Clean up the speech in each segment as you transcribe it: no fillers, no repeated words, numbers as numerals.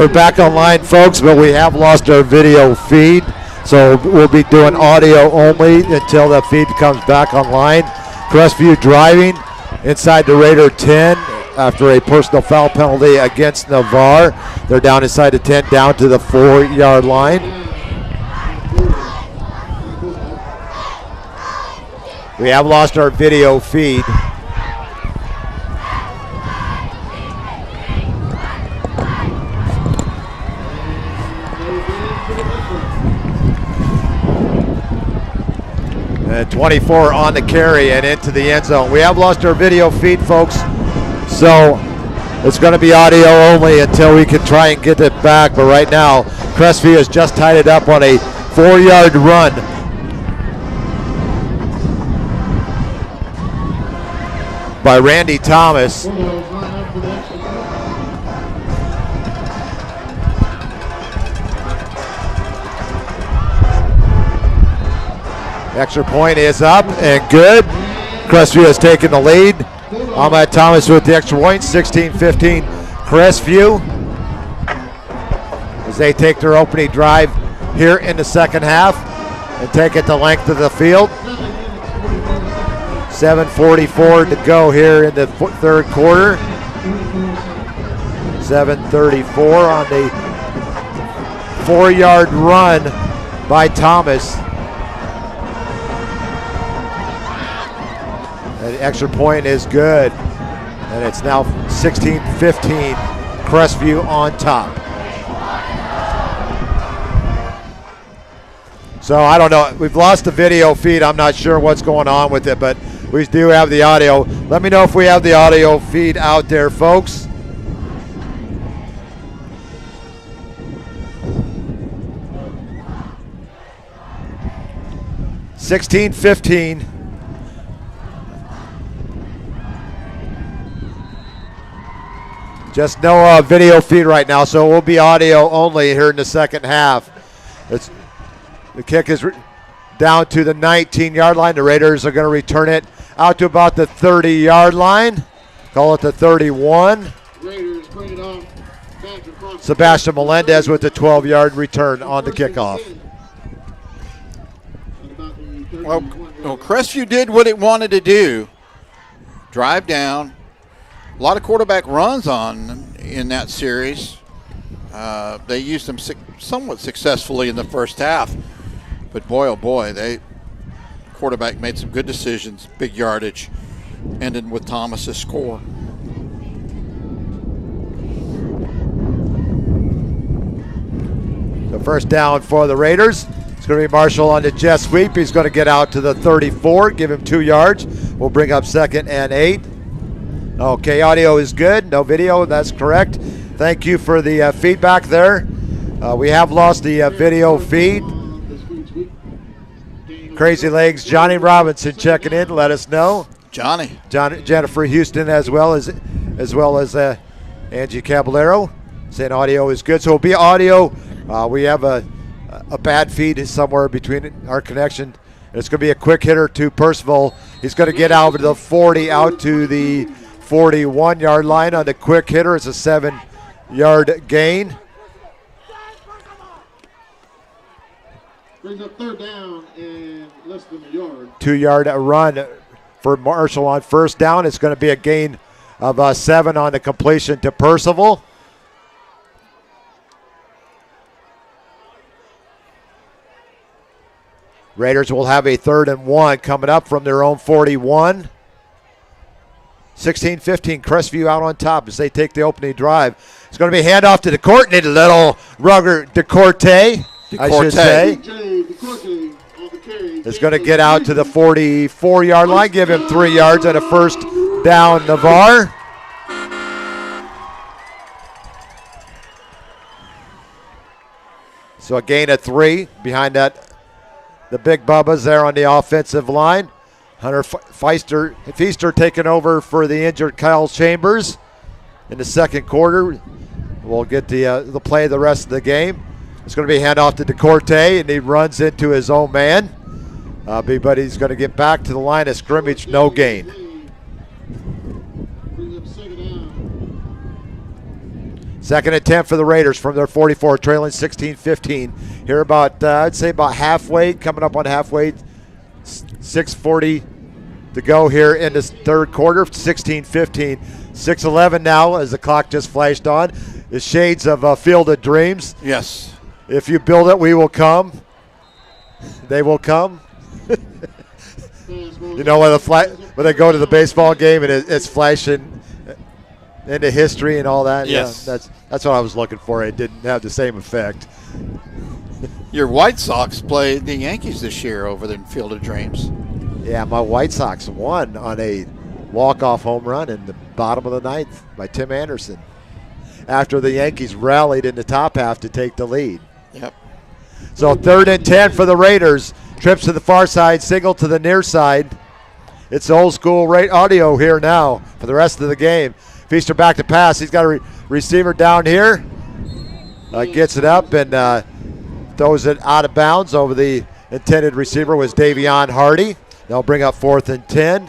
We're back online, folks, but we have lost our video feed, so we'll be doing audio only until the feed comes back online. Crestview driving inside the Raider 10 after a personal foul penalty against Navarre. They're down inside the 10, down to the 4-yard line. We have lost our video feed. And 24 on the carry and into the end zone. We have lost our video feed, folks, so it's going to be audio only until we can try and get it back. But right now, Crestview has just tied it up on a 4-yard run. By Randy Thomas. Extra point is up and good. Crestview has taken the lead. Ahmad Thomas with the extra point, 16-15 Crestview. As they take their opening drive here in the second half and take it the length of the field. 7:44 to go here in the third quarter. 7:34 on the 4-yard run by Thomas. An extra point is good, and it's now 16-15, Crestview on top. So I don't know, we've lost the video feed. I'm not sure what's going on with it, but we do have the audio. Let me know if we have the audio feed out there, folks. (16-15). Just no video feed right now, so it will be audio only here in the second half. The kick is down to the 19-yard line. The Raiders are going to return it out to about the 30-yard line. Call it the 31. Raiders bring it off. Sebastian Melendez with the 12-yard return on the kickoff. Well, Crestview did what it wanted to do. Drive down. A lot of quarterback runs in that series. They used them somewhat successfully in the first half. But boy, oh boy, quarterback made some good decisions, big yardage, ended with Thomas's score. The first down for the Raiders. It's going to be Marshall on the jet sweep. He's going to get out to the 34, give him 2 yards. We'll bring up 2nd and 8. Okay, audio is good. No video, that's correct. Thank you for the feedback there. We have lost the video feed. Crazy Legs, Johnny Robinson checking in. Let us know. Jennifer Houston as well as Angie Caballero saying audio is good. So it'll be audio. We have a bad feed somewhere between our connection. It's going to be a quick hitter to Percival. He's going to get out to the 40, out to the 41-yard line on the quick hitter. It's a 7-yard gain. Brings up third down and less than a yard. 2-yard run for Marshall on first down. It's going to be a gain of 7 on the completion to Percival. Raiders will have a 3rd and 1 coming up from their own 41. 16-15, Crestview out on top as they take the opening drive. It's going to be handoff to DeCourte. Need a little rugger DeCourte, I should say. It's going to get out to the 44-yard line, give him 3 yards and a first down, Navarre. So a gain of 3 behind that. The big Bubbas there on the offensive line. Hunter Feaster taking over for the injured Kyle Chambers in the second quarter. We'll get the play the rest of the game. It's going to be handoff to DeCourte, and he runs into his own man. But he's going to get back to the line of scrimmage, no gain. Second and 10 for the Raiders from their 44, trailing 16-15. Here about, I'd say about halfway, coming up on halfway. 6:40 to go here in this third quarter, 16-15. 6:11 now as the clock just flashed on. The shades of Field of Dreams. Yes. If you build it, we will come. They will come. You know, when they go to the baseball game and it's flashing into history and all that. Yes. Yeah, that's what I was looking for. It didn't have the same effect. Your White Sox played the Yankees this year over there in Field of Dreams. Yeah, my White Sox won on a walk-off home run in the bottom of the ninth by Tim Anderson after the Yankees rallied in the top half to take the lead. Yep. So 3rd and 10 for the Raiders. Trips to the far side, single to the near side. It's old school audio here now for the rest of the game. Feaster back to pass. He's got a receiver down here. Gets it up and throws it out of bounds over the intended receiver was Davion Hardy. They'll bring up 4th and 10.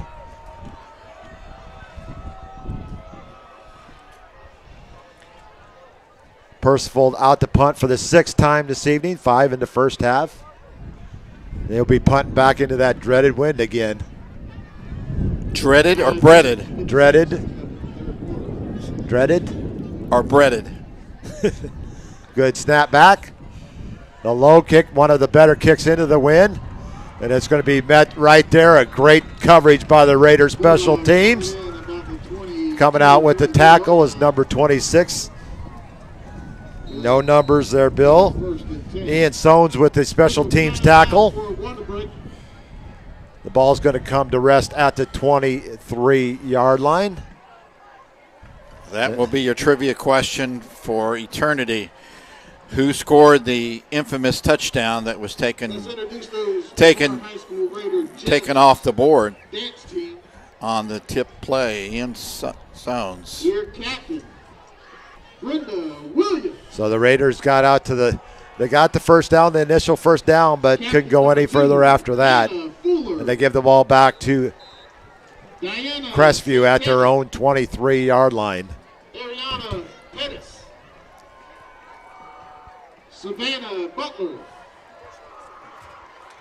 Percival out to punt for the 6th time this evening, 5 in the first half. They'll be punting back into that dreaded wind again. Dreaded or breaded? Dreaded. Dreaded. Or breaded. Good snap back. The low kick, one of the better kicks into the wind. And it's going to be met right there. A great coverage by the Raiders special teams. Coming out with the tackle is number 26. No numbers there, Bill. Ian Sones with the special teams tackle. The ball's going to come to rest at the 23-yard line. That will be your trivia question for eternity. Who scored the infamous touchdown that was taken off the board on the tip play? Ian Sones. So the Raiders got out to they got the first down, the initial first down, but couldn't go any further after that. And they give the ball back to Crestview at their own 23-yard line. Savannah Butler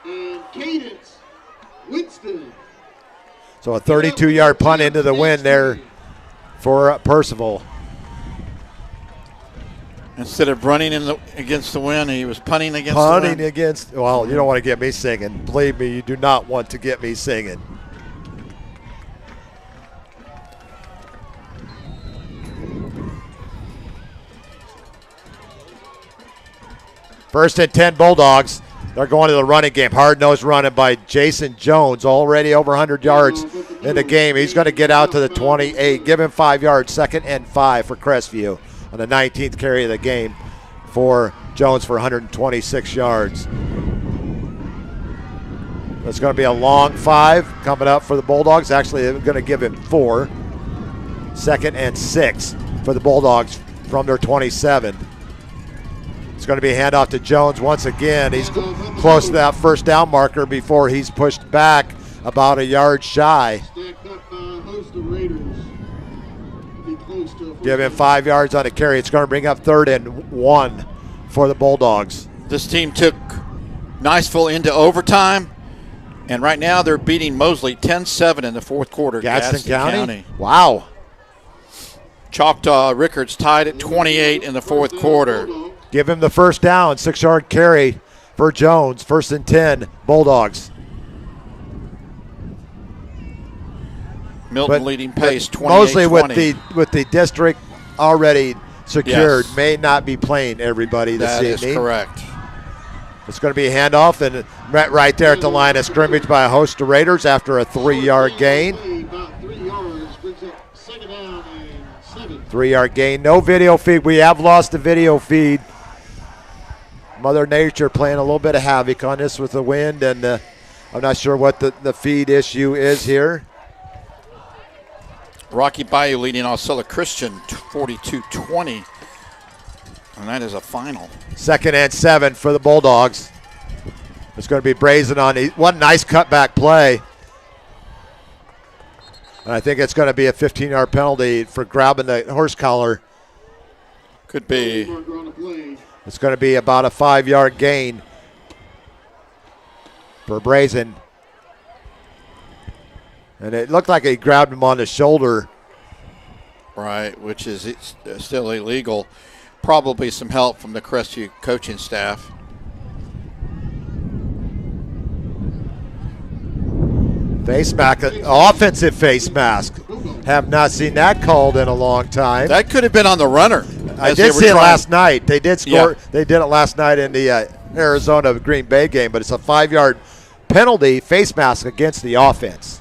and Cadence Winston. So a 32-yard punt into the wind there for Percival. Instead of running against the wind, he was punting against the wind. Punting against, well, you don't want to get me singing. Believe me, you do not want to get me singing. First and 10 Bulldogs. They're going to the running game. Hard-nosed running by Jason Jones, already over 100 yards in the game. He's going to get out to the 28. Give him 5 yards. 2nd and 5 for Crestview on the 19th carry of the game for Jones for 126 yards. It's going to be a long 5 coming up for the Bulldogs. Actually, they're going to give him 4. 2nd and 6 for the Bulldogs from their 27. It's going to be a handoff to Jones once again. He's close to that first down marker before he's pushed back about a yard shy. Give him 5 yards on a carry. It's going to bring up 3rd and 1 for the Bulldogs. This team took Niceville into overtime, and right now they're beating Mosley 10-7 in the fourth quarter. Gadsden County? Wow. Choctaw Rickards tied at 28 in the fourth quarter. Give him the first down, 6-yard carry for Jones. 1st and 10, Bulldogs. Milton leading pace 28-20. Mostly with the district already secured, Yes. may not be playing everybody this evening. That is correct. It's going to be a handoff and right there at the line of scrimmage by a host of Raiders after a 3-yard gain. 3-yard gain. No video feed. We have lost the video feed. Mother Nature playing a little bit of havoc on this with the wind, and I'm not sure what the feed issue is here. Rocky Bayou leading Osceola Christian 42-20, and that is a final. 2nd and 7 for the Bulldogs. It's going to be Brazen on. What a nice cutback play. And I think it's going to be a 15-yard penalty for grabbing the horse collar. Could be. Marker on the play. It's going to be about a 5-yard gain for Brazen. And it looked like he grabbed him on the shoulder. Right, which is still illegal. Probably some help from the Crestview coaching staff. Face mask, offensive face mask. Have not seen that called in a long time. That could have been on the runner. I did see it last night. They did score. Yeah. They did it last night in the Arizona Green Bay game, but it's a 5-yard penalty, face mask against the offense.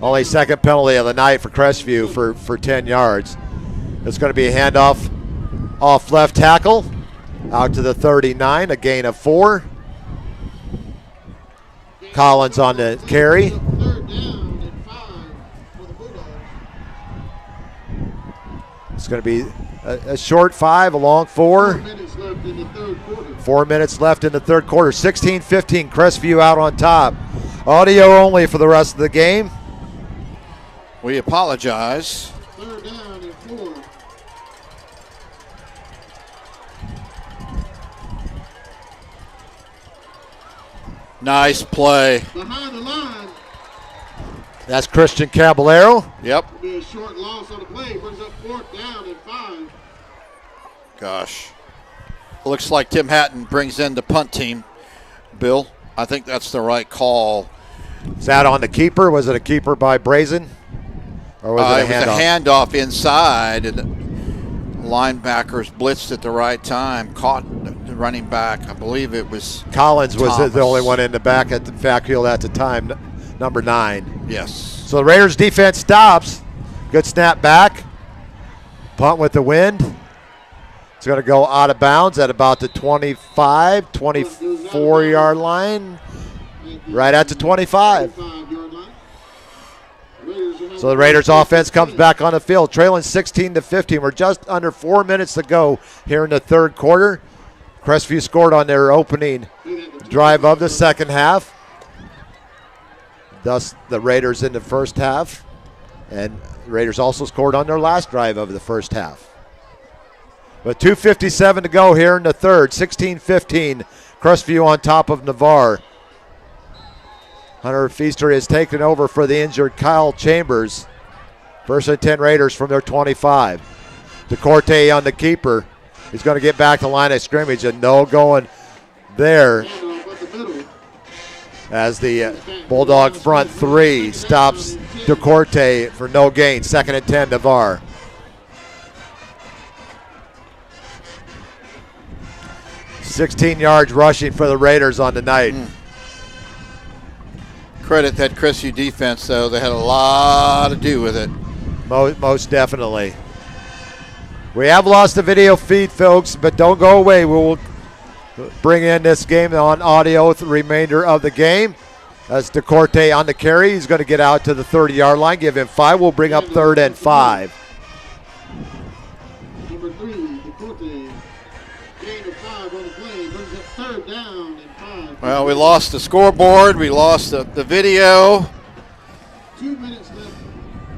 Only second penalty of the night for Crestview for 10 yards. It's going to be a handoff off left tackle out to the 39, a gain of 4. Collins on the carry. It's going to be a short 5, a long 4. 4 minutes left in the third quarter. 16-15, Crestview out on top. Audio only for the rest of the game. We apologize. Third down and 4. Nice play. Behind the line. That's Christian Caballero. Yep. It'll be a short loss on the play. Brings up 4th down and 5. Gosh. Looks like Tim Hatton brings in the punt team. Bill, I think that's the right call. Is that on the keeper? Was it a keeper by Brazen? Or was it a handoff? It was a handoff inside, and the linebackers blitzed at the right time, caught the running back. I believe it was Collins was Thomas. the only one in the back at the backfield at the time, number 9. Yes. So the Raiders defense stops. Good snap back. Punt with the wind. It's going to go out of bounds at about the 25, 24-yard line. Right at the 25. So the Raiders offense comes back on the field, trailing 16-15. We're just under 4 minutes to go here in the third quarter. Crestview scored on their opening drive of the second half. Thus, the Raiders in the first half. And the Raiders also scored on their last drive of the first half. But 2:57 to go here in the third. 16-15. Crestview on top of Navarre. Hunter Feaster is taken over for the injured Kyle Chambers. First and 10 Raiders from their 25. DeCorte on the keeper. He's going to get back to line of scrimmage, and no going there as the Bulldog front 3 stops DeCorte for no gain. Second and 10 Navarre. $16 yards rushing for the Raiders on the night. Credit that Crestview defense, though. They had a lot to do with it. Most definitely. We have lost the video feed, folks, but don't go away. We will bring in this game on audio the remainder of the game. That's DeCorte on the carry. He's going to get out to the 30-yard line. Give him 5. We'll bring up 3rd and 5. Number 3, DeCorte. Gain of 5 on the play. Brings up 3rd down and 5. Well, we lost the scoreboard. We lost the video. 2 minutes left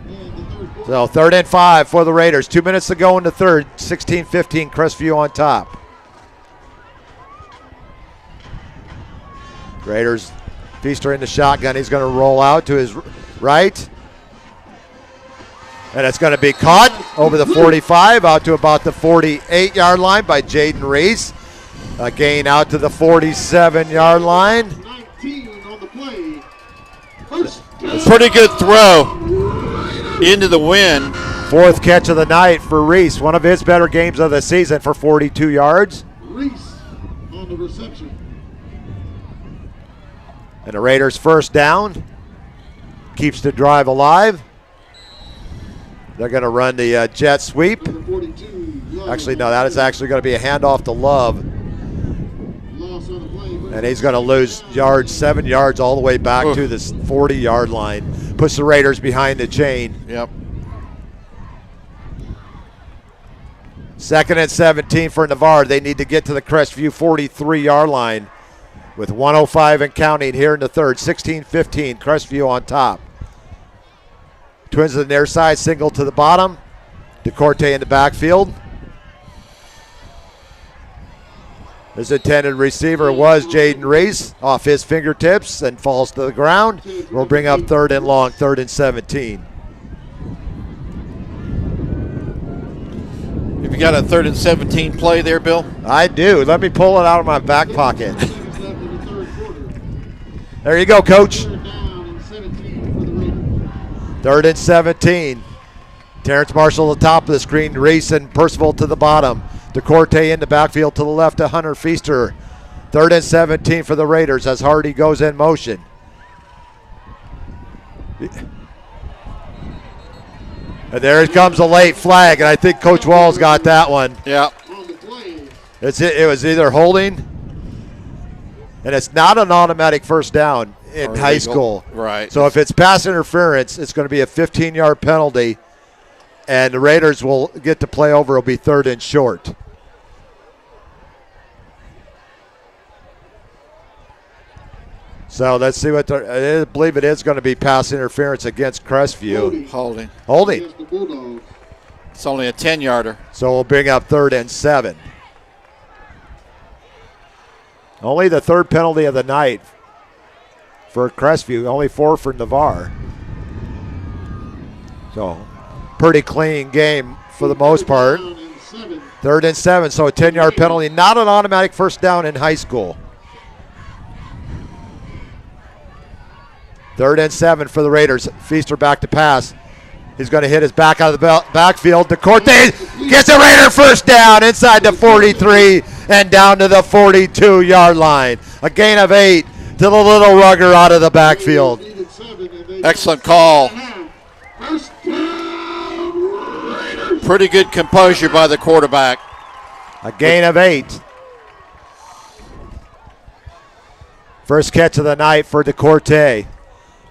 in the third quarter. So 3rd and 5 for the Raiders. 2 minutes to go in the third. 16-15, Crestview on top. Raiders, Feaster in the shotgun. He's going to roll out to his right. And it's going to be caught over the 45 out to about the 48-yard line by Jaden Reese. A gain out to the 47-yard line. 19 on the play. Pretty good throw into the wind. 4th catch of the night for Reese. One of his better games of the season for 42 yards. Reese on the reception. And the Raiders first down. Keeps the drive alive. They're going to run the jet sweep. Number 42. Actually, no, that is actually going to be a handoff to Love. Loss on the play. And he's going to lose yards, 7 yards all the way back to this 40-yard line. Puts the Raiders behind the chain. Yep. 2nd and 17 for Navarre. They need to get to the Crestview 43-yard line with 1:05 and counting here in the third. 16-15, Crestview on top. Twins to the near side, single to the bottom. DeCourte in the backfield. His intended receiver was Jaden Reese, off his fingertips and falls to the ground. We'll bring up 3rd and long, 3rd and 17. Have you got a 3rd and 17 play there, Bill? I do. Let me pull it out of my back pocket. There you go, Coach. 3rd and 17. Terrence Marshall at the top of the screen. Reese and Percival to the bottom. DeCourte in the backfield to the left to Hunter Feaster. 3rd and 17 for the Raiders as Hardy goes in motion. And there it comes a late flag, and I think Coach Wall's got that one. Yeah. It was either holding, and it's not an automatic first down in high school. Right. So if it's pass interference, it's going to be a 15-yard penalty, and the Raiders will get to play over. It'll be 3rd and short. So let's see what I believe it is going to be pass interference against Crestview. Holding. It's only a 10-yarder. So we'll bring up 3rd and 7. Only the 3rd penalty of the night for Crestview. Only 4 for Navarre. So pretty clean game for the most part. 3rd and 7, so a 10-yard penalty. Not an automatic first down in high school. 3rd and 7 for the Raiders. Feaster back to pass. He's going to hit his back out of the backfield. DeCourte gets a Raider first down inside the 43 and down to the 42-yard line. A gain of 8 to the little rugger out of the backfield. Excellent call. Pretty good composure by the quarterback. A gain of 8. First catch of the night for DeCourte.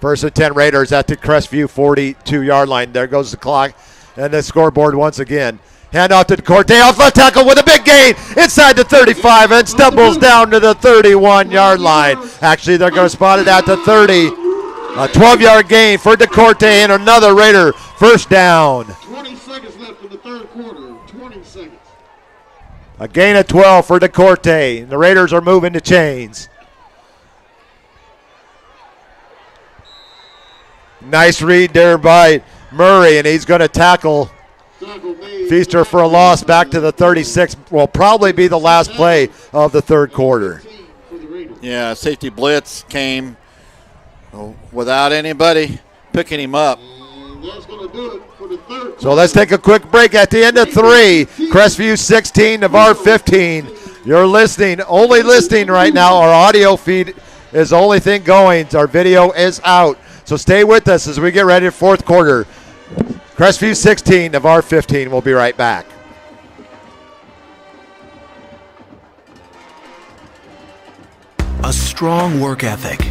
1st and 10 Raiders at the Crestview 42-yard line. There goes the clock and the scoreboard once again. Hand off to DeCourte, off left tackle with a big gain inside the 35 and stumbles down to the 31-yard line. Actually, they're going to spot it at the 30. A 12-yard gain for DeCourte and another Raider first down. 20 seconds left in the 3rd quarter. 20 seconds. A gain of 12 for DeCourte. The Raiders are moving to chains. Nice read there by Murray, and he's going to tackle Feaster for a loss back to the 36. Will probably be the last play of the 3rd quarter. Yeah, safety blitz came without anybody picking him up. So let's take a quick break at the end of 3. Crestview 16, Navarre 15. You're listening, only listening right now. Our audio feed is the only thing going. Our video is out. So stay with us as we get ready for 4th quarter. Crestview 16, Navarre 15. We'll be right back. A strong work ethic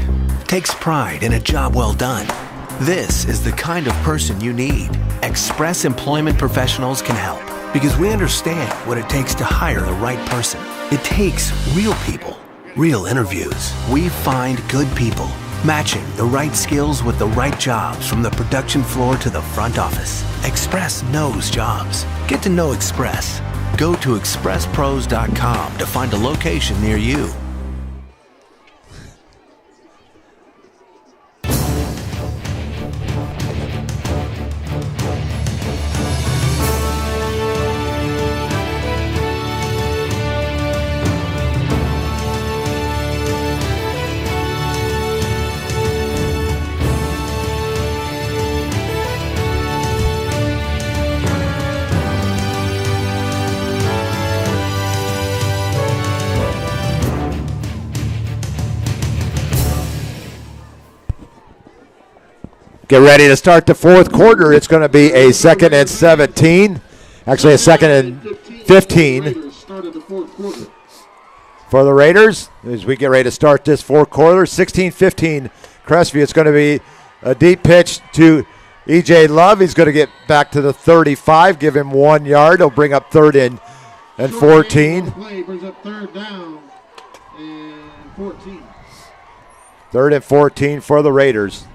takes pride in a job well done. This is the kind of person you need. Express Employment Professionals can help because we understand what it takes to hire the right person. It takes real people, real interviews. We find good people, matching the right skills with the right jobs from the production floor to the front office. Express knows jobs. Get to know Express. Go to expresspros.com to find a location near you. Get ready to start the 4th quarter. It's going to be a 2nd and 17. Actually, a 2nd and 15 for the Raiders as we get ready to start this 4th quarter. 16-15 Crestview. It's going to be a deep pitch to E.J. Love. He's going to get back to the 35, give him 1 yard. He'll bring up 3rd and 14. Play brings up 3rd down and 14. 3rd and 14 for the Raiders.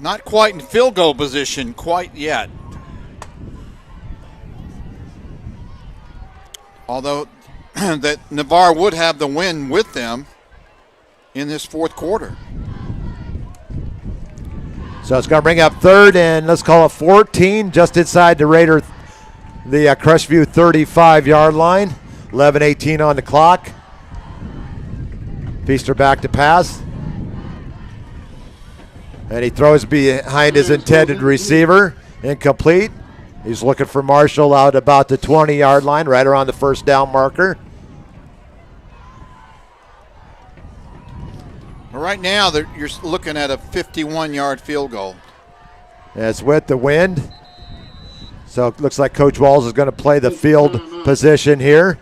Not quite in field goal position quite yet. Although that Navarre would have the win with them in this fourth quarter. So it's going to bring up third and let's call it 14, just inside the Crestview 35-yard line. 11:18 on the clock. Feaster back to pass. And he throws behind his intended receiver. Incomplete. He's looking for Marshall out about the 20-yard line, right around the first down marker. Right now, you're looking at a 51-yard field goal. It's with the wind. So it looks like Coach Walls is going to play the field position here.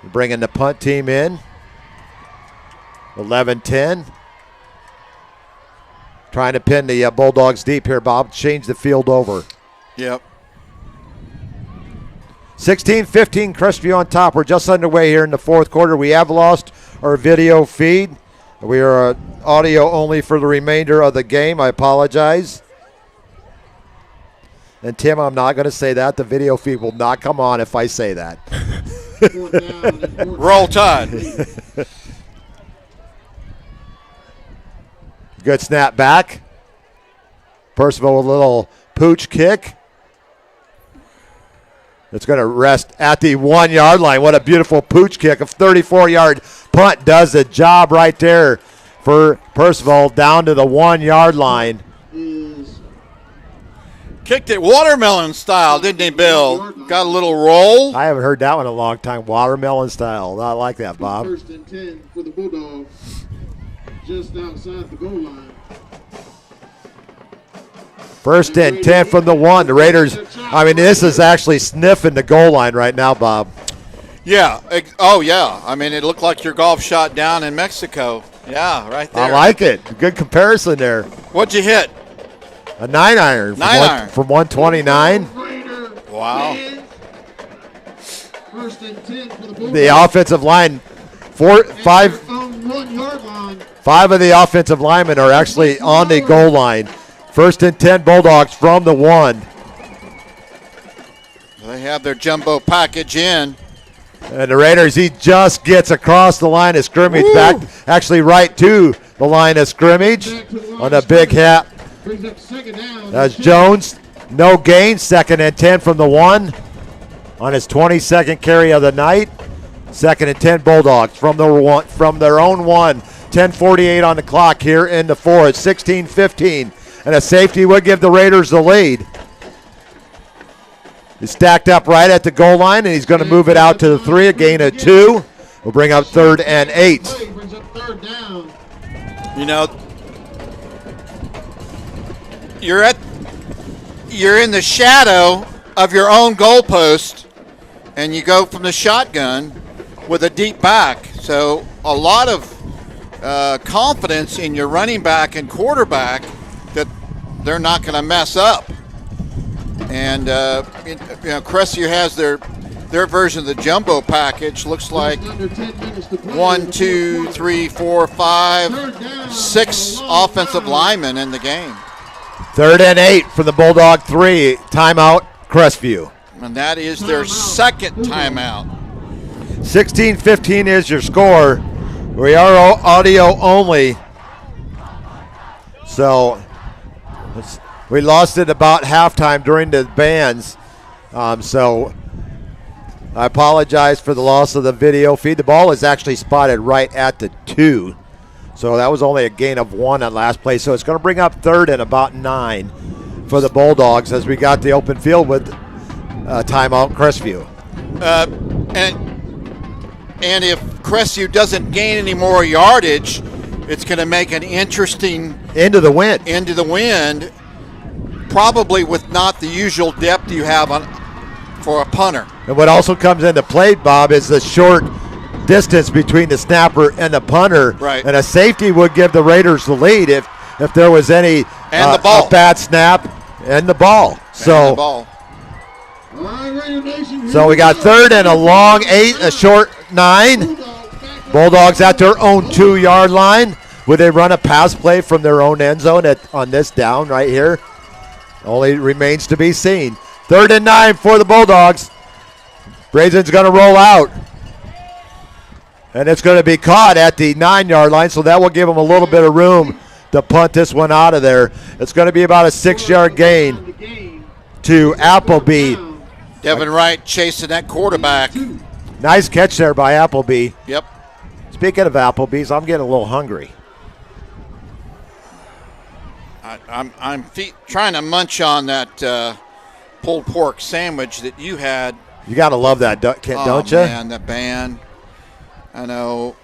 Bringing the punt team in. 11-10. Trying to pin the Bulldogs deep here, Bob. Change the field over. Yep. 16-15, Crestview on top. We're just underway here in the fourth quarter. We have lost our video feed. We are audio only for the remainder of the game. I apologize. And Tim, I'm not going to say that. The video feed will not come on if I say that. Roll Tide. Good snap back. Percival with a little pooch kick. It's going to rest at the 1-yard line. What a beautiful pooch kick. A 34-yard punt does the job right there for Percival down to the 1-yard line. Kicked it watermelon style, didn't he, Bill? Got a little roll. I haven't heard that one in a long time. Watermelon style. I like that, Bob. First and 10 for the Bulldogs, just outside the goal line. First and 10 from the 1. The Raiders, this is actually sniffing the goal line right now, Bob. Yeah. Oh, yeah. It looked like your golf shot down in Mexico. Yeah, right there. I like it. Good comparison there. What'd you hit? A 9-iron. From 129. Wow. First and 10 for the Bulldogs. The offensive line, 5 on 1-yard line. 5 of the offensive linemen are actually on the goal line. First and 10 Bulldogs from the 1. They have their jumbo package in. And the Raiders, he just gets across the line of scrimmage. Woo! Back actually right to the line of scrimmage on a big hat. Brings up second down. That's Jones. No gain. Second and 10 from the 1 on his 22nd carry of the night. Second and 10 Bulldogs from their own 1. 10:48 on the clock here in the 4th. 16-15. And a safety would give the Raiders the lead. He's stacked up right at the goal line, and he's going to move it out to the 3. A gain of 2. We'll bring up 3rd and 8. Brings up third down. You're in the shadow of your own goalpost, and you go from the shotgun with a deep back. So a lot of confidence in your running back and quarterback that they're not going to mess up. And Crestview has their version of the jumbo package. Looks like 1, 2, 3, 4, 5, 6 offensive linemen in the game. 3rd and 8 for the Bulldog 3. Timeout, Crestview. And that is their second timeout. 16-15 is your score. We are audio only. So we lost it about halftime during the bands. So I apologize for the loss of the video feed. The ball is actually spotted right at the 2. So that was only a gain of 1 on last play. So it's going to bring up 3rd and about 9 for the Bulldogs as we got the open field with timeout Crestview. And if Crestview doesn't gain any more yardage, it's going to make an interesting into the wind, probably with not the usual depth you have for a punter. And what also comes into play, Bob, is the short distance between the snapper and the punter. Right. And a safety would give the Raiders the lead if there was any the ball. A bad snap and the ball. So we got 3rd and a long 8, a short 9. Bulldogs at their own 2-yard line. Would they run a pass play from their own end zone on this down right here? Only remains to be seen. 3rd and 9 for the Bulldogs. Brazen's going to roll out. And it's going to be caught at the 9-yard line, so that will give them a little bit of room to punt this one out of there. It's going to be about a 6-yard gain to Appleby. Devin Wright chasing that quarterback. Nice catch there by Appleby. Yep. Speaking of Applebee's, I'm getting a little hungry. I'm trying to munch on that pulled pork sandwich that you had. You got to love that, don't you? Oh, man, the band. I know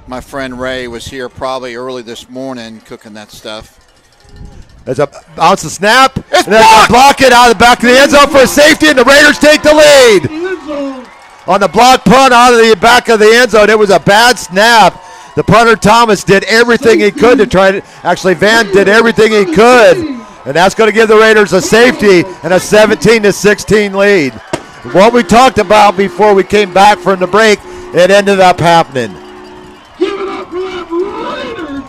my friend Ray was here probably early this morning cooking that stuff. There's a bounce, the snap. It's and then block it out of the back of the end zone for a safety, and the Raiders take the lead. On the block punt out of the back of the end zone, it was a bad snap. The punter, Thomas, did everything he could to try to, actually Van did everything he could, and that's going to give the Raiders a safety and a 17-16 lead. What we talked about before we came back from the break, it ended up happening.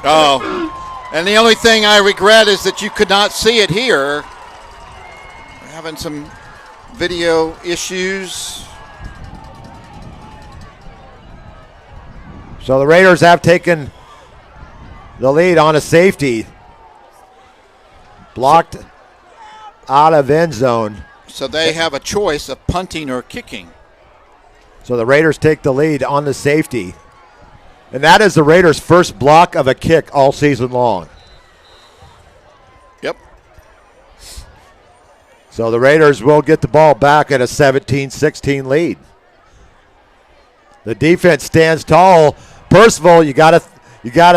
Oh, and the only thing I regret is that you could not see it here. We're having some video issues. So the Raiders have taken the lead on a safety. Blocked out of end zone. So they have a choice of punting or kicking. So the Raiders take the lead on the safety. And that is the Raiders' first block of a kick all season long. Yep. So the Raiders will get the ball back at a 17-16 lead. The defense stands tall. Percival, you got to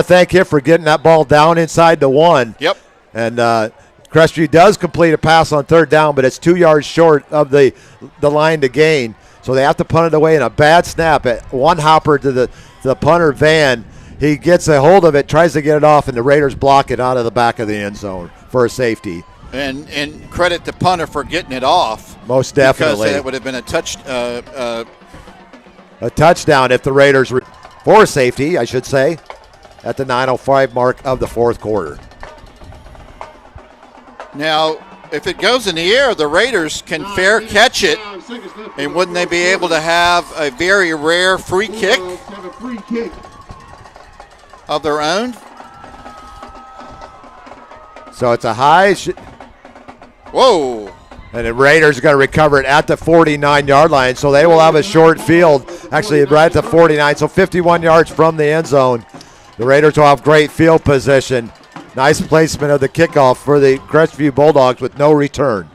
thank him for getting that ball down inside the 1. Yep. And Crestview does complete a pass on 3rd down, but it's 2 yards short of the line to gain. So they have to punt it away in a bad snap at one hopper to the punter, Van. He gets a hold of it, tries to get it off, and the Raiders block it out of the back of the end zone for a safety. And credit the punter for getting it off. Most definitely. Because it would have been a touchdown if the Raiders were for a safety, I should say, at the 9:05 mark of the 4th quarter. Now, if it goes in the air, the Raiders can fair catch it, and wouldn't they be able to have a very rare free kick of their own? So it's a high. Whoa. And the Raiders are going to recover it at the 49-yard line, so they will have a short field, actually right at the 49, so 51 yards from the end zone. The Raiders will have great field position. Nice placement of the kickoff for the Crestview Bulldogs with no return.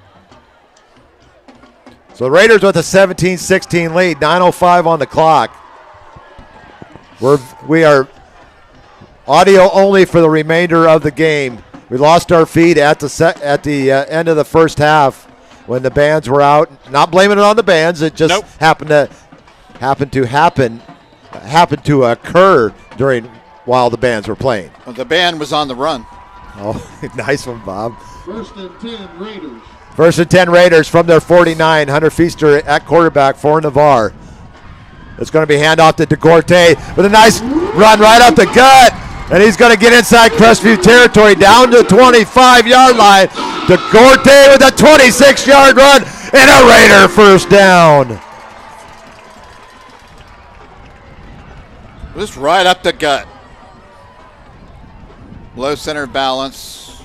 So the Raiders with a 17-16 lead, 9:05 on the clock. We are audio only for the remainder of the game. We lost our feed at the end of the first half when the bands were out. Not blaming it on the bands, it just happened to occur while the bands were playing. Well, the band was on the run. Oh, nice one, Bob. 1st and 10 Raiders. 1st and 10 Raiders from their 49. Hunter Feaster at quarterback for Navarre. It's going to be handoff to DeGorte with a nice run right up the gut. And he's going to get inside Crestview territory down to the 25-yard line. DeGorte with a 26-yard run and a Raider first down. Just right up the gut. Low center balance.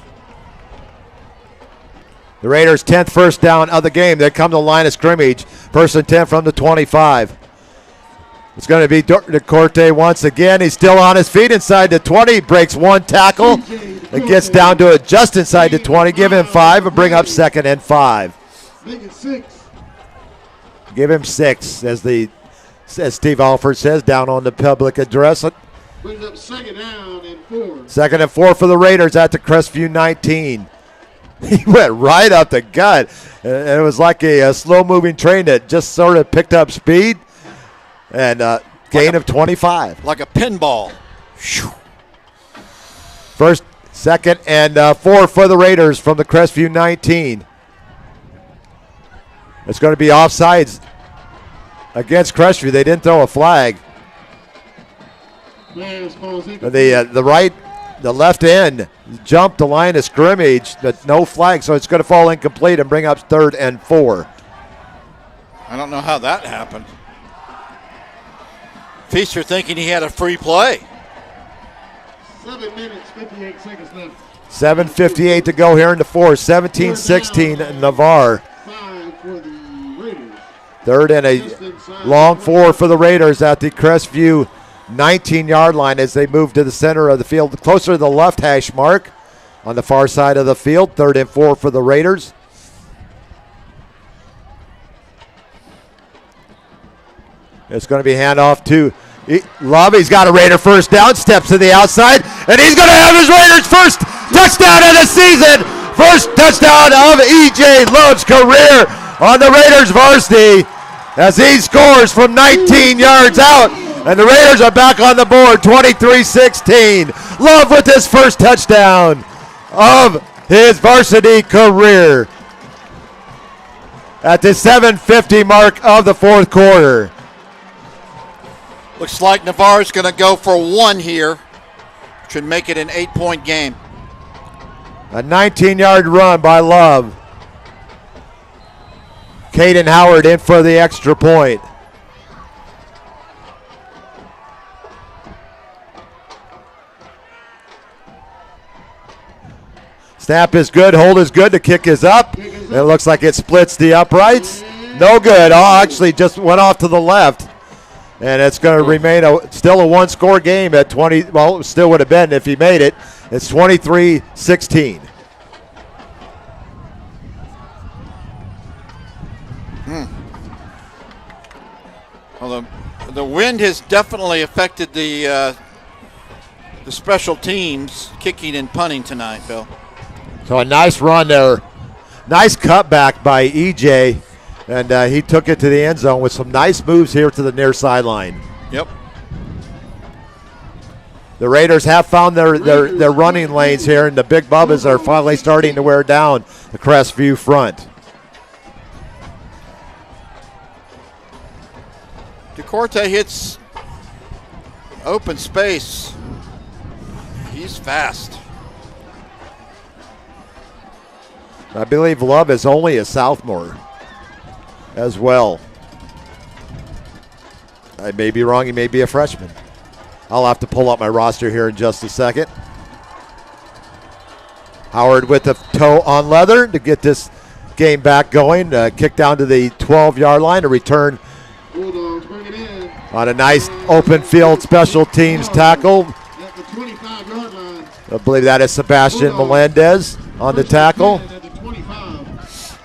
The Raiders' 10th first down of the game. They come to the line of scrimmage. 1st and 10 from the 25. It's going to be DeCorte once again. He's still on his feet inside the 20. Breaks one tackle and gets down to it just inside the 20. Give him 5 and bring up 2nd and 5. Make it 6. Give him 6, as Steve Alford says down on the public address. Brings up 2nd down and 4. 2nd and 4 for the Raiders at the Crestview 19. He went right up the gut. And it was like a slow-moving train that just sort of picked up speed. And gain of 25. Like a pinball. 1st, 2nd, and 4 for the Raiders from the Crestview 19. It's going to be offsides against Crestview. They didn't throw a flag. The left end jumped the line of scrimmage, but no flag, so it's going to fall incomplete and bring up 3rd and 4. I don't know how that happened. Feaster thinking he had a free play. 7 minutes, 58 seconds left. 7:58 to go here in the 4th. 17-16 Navarre. 5 for the Raiders. 3rd and a long 4 for the Raiders at the Crestview 19-yard line as they move to the center of the field, closer to the left hash mark on the far side of the field. 3rd and 4 for the Raiders. It's going to be handoff to Love. He's got a Raider first down, steps to the outside, and he's going to have his Raiders' first touchdown of the season. First touchdown of E.J. Love's career on the Raiders varsity as he scores from 19 yards out, and the Raiders are back on the board, 23-16. Love with his first touchdown of his varsity career at the 7:50 mark of the 4th quarter. Looks like Navarre's going to go for 1 here. Should make it an 8-point game. A 19-yard run by Love. Caden Howard in for the extra point. Snap is good, hold is good, the kick is up. It looks like it splits the uprights. No good. Oh, actually just went off to the left. And it's going to remain still a 1-score game at 20. Well, it still would have been if he made it. It's 23-16. Well, the wind has definitely affected the special teams kicking and punting tonight, Bill. So a nice run there. Nice cutback by EJ. And he took it to the end zone with some nice moves here to the near sideline. Yep. The Raiders have found their running lanes here, and the Big Bubbas are finally starting to wear down the Crestview front. DeCorte hits open space. He's fast. I believe Love is only a sophomore as well. I may be wrong. He may be a freshman. I'll have to pull up my roster here in just a second. Howard with the toe on leather to get this game back going. Kick down to the 12-yard line. A return Bulldogs bring it in. on a nice open field special teams tackle. At the 25-yard line. I believe that is Sebastian Melendez on the tackle. At the 25.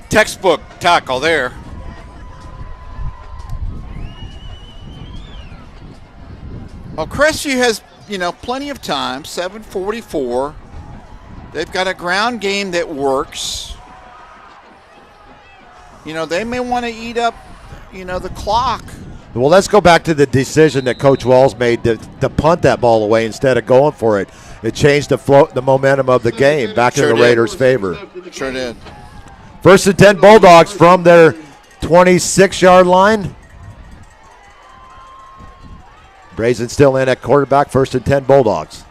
Textbook tackle there. Well, Crestview has, plenty of time, 7:44. They've got a ground game that works. They may want to eat up, the clock. Well, let's go back to the decision that Coach Walls made to punt that ball away instead of going for it. It changed the momentum of the game back in the Raiders' favor. Sure did. 1st and 10 Bulldogs from their 26-yard line. Brazen still in at quarterback, 1st and 10 Bulldogs.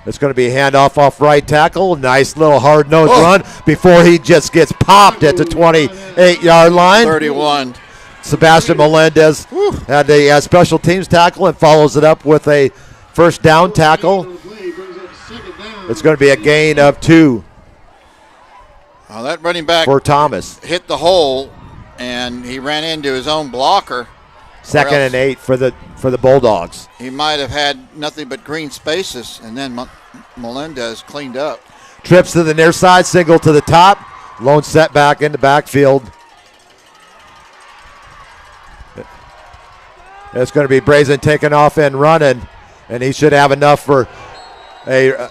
It's going to be a handoff off right tackle. Nice little hard-nosed run before he just gets popped at the 28-yard line. 31. Sebastian Melendez had a special teams tackle and follows it up with a first down tackle. It's going to be a gain of 2 Well, that running back for Thomas. Hit the hole, and he ran into his own blocker. 2nd and 8 for the Bulldogs. He might have had nothing but green spaces, and then Melendez cleaned up. Trips to the near side, single to the top. Lone setback in the backfield. It's going to be Brazen taking off and running, and he should have enough for a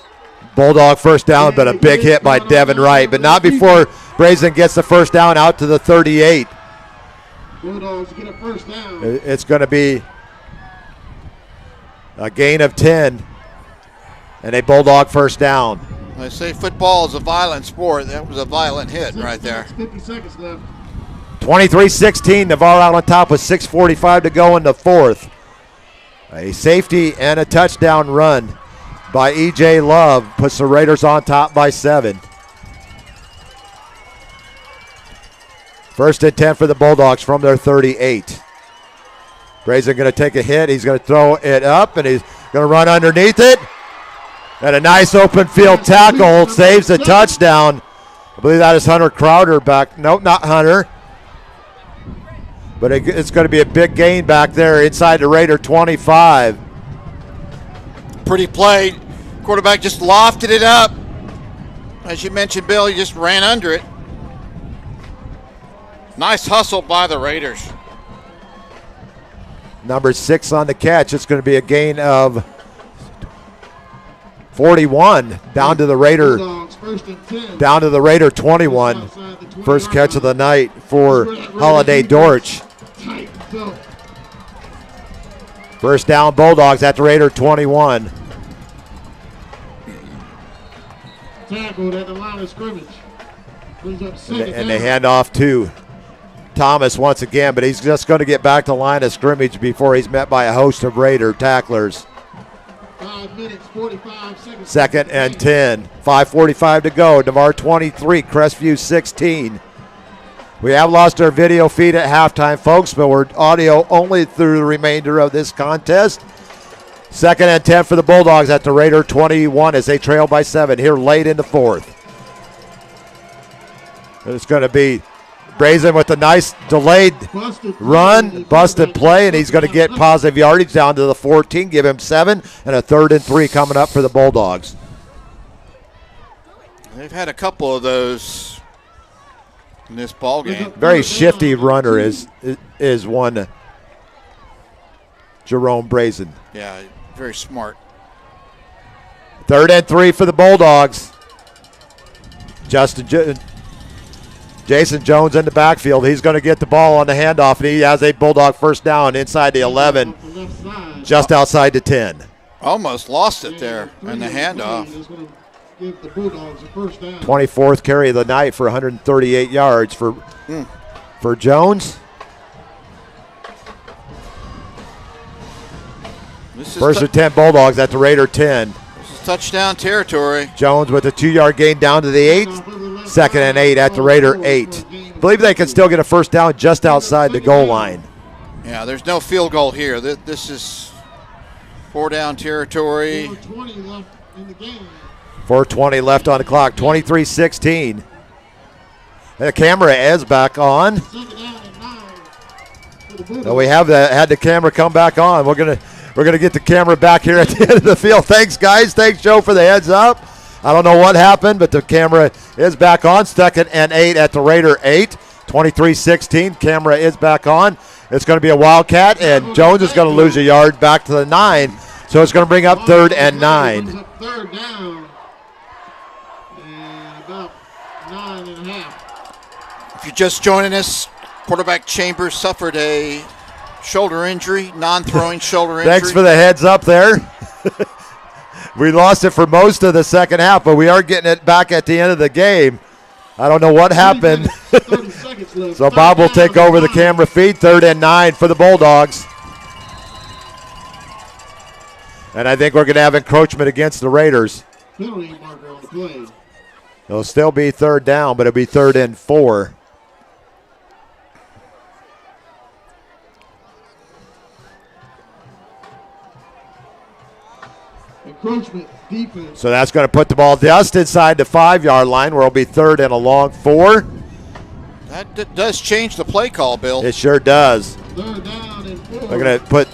Bulldog first down, but a big hit by Devin Wright. But not before Brazen gets the first down out to the 38. Bulldogs get a first down. It's going to be a gain of 10 and a Bulldog first down. They say football is a violent sport. That was a violent hit right there. 50 seconds left. 23-16, Navarre out on top with 6:45 to go in the 4th. A safety and a touchdown run by E.J. Love puts the Raiders on top by 7. First and 10 for the Bulldogs from their 38. Brazen going to take a hit. He's going to throw it up, and he's going to run underneath it. And a nice open field tackle saves the touchdown. I believe that is Hunter Crowder back. Nope, not Hunter. But it's going to be a big gain back there inside the Raider 25. Pretty play. Quarterback just lofted it up. As you mentioned, Bill, he just ran under it. Nice hustle by the Raiders. Number 6 on the catch. It's going to be a gain of 41 down to the Raider. Down to the Raider 21. First catch of the night for Holiday Dortch. First down, Bulldogs at the Raider 21. Tackled at the line of scrimmage. And they hand off to Thomas once again, but he's just going to get back to the line of scrimmage before he's met by a host of Raider tacklers. 5 minutes, 45 seconds. Second and 10. 5:45 to go. Navarre 23, Crestview 16. We have lost our video feed at halftime, folks, but we're audio only through the remainder of this contest. Second and 10 for the Bulldogs at the Raider 21 as they trail by 7 here late in the fourth. It's going to be Brazen with a nice delayed run, busted play, and he's going to get positive yardage down to the 14, give him 7, and a 3rd and 3 coming up for the Bulldogs. They've had a couple of those in this ball game. Very shifty runner is one Jerome Brazen. Yeah, very smart. 3rd and 3 for the Bulldogs. Jason Jones in the backfield. He's going to get the ball on the handoff, and he has a Bulldog first down inside the 11, just outside the 10. Almost lost it there in the handoff. 24th carry of the night for 138 yards for Jones. First and 10 Bulldogs at the Raider 10. This is touchdown territory. Jones with a 2-yard gain down to the 8. 2nd and 8 at the Raider 8. I believe they can still get a first down just outside the goal line. Yeah, there's no field goal here. This is 4-down territory. 4:20 left on the clock. 23-16. The camera is back on. So we have had the camera come back on. We're gonna get the camera back here at the end of the field. Thanks, guys. Thanks, Joe, for the heads up. I don't know what happened, but the camera is back on. 2nd and 8 at the Raider 8. 23-16. Camera is back on. It's going to be a Wildcat, and Jones is going to lose a yard back to the 9. So it's going to bring up 3rd and 9. 3rd down. And about 9.5. If you're just joining us, quarterback Chambers suffered a shoulder injury, non-throwing shoulder injury. Thanks for the heads up there. We lost it for most of the second half, but we are getting it back at the end of the game. I don't know what happened. So Bob will take over the camera feed. 3rd and 9 for the Bulldogs. And I think we're going to have encroachment against the Raiders. Penalty marker on the play. It'll still be 3rd down, but it'll be 3rd and 4. Encroachment defense. So that's going to put the ball just inside the 5-yard line, where it'll be 3rd and a long 4. That does change the play call, Bill. It sure does. 3rd down and 4. They're going to put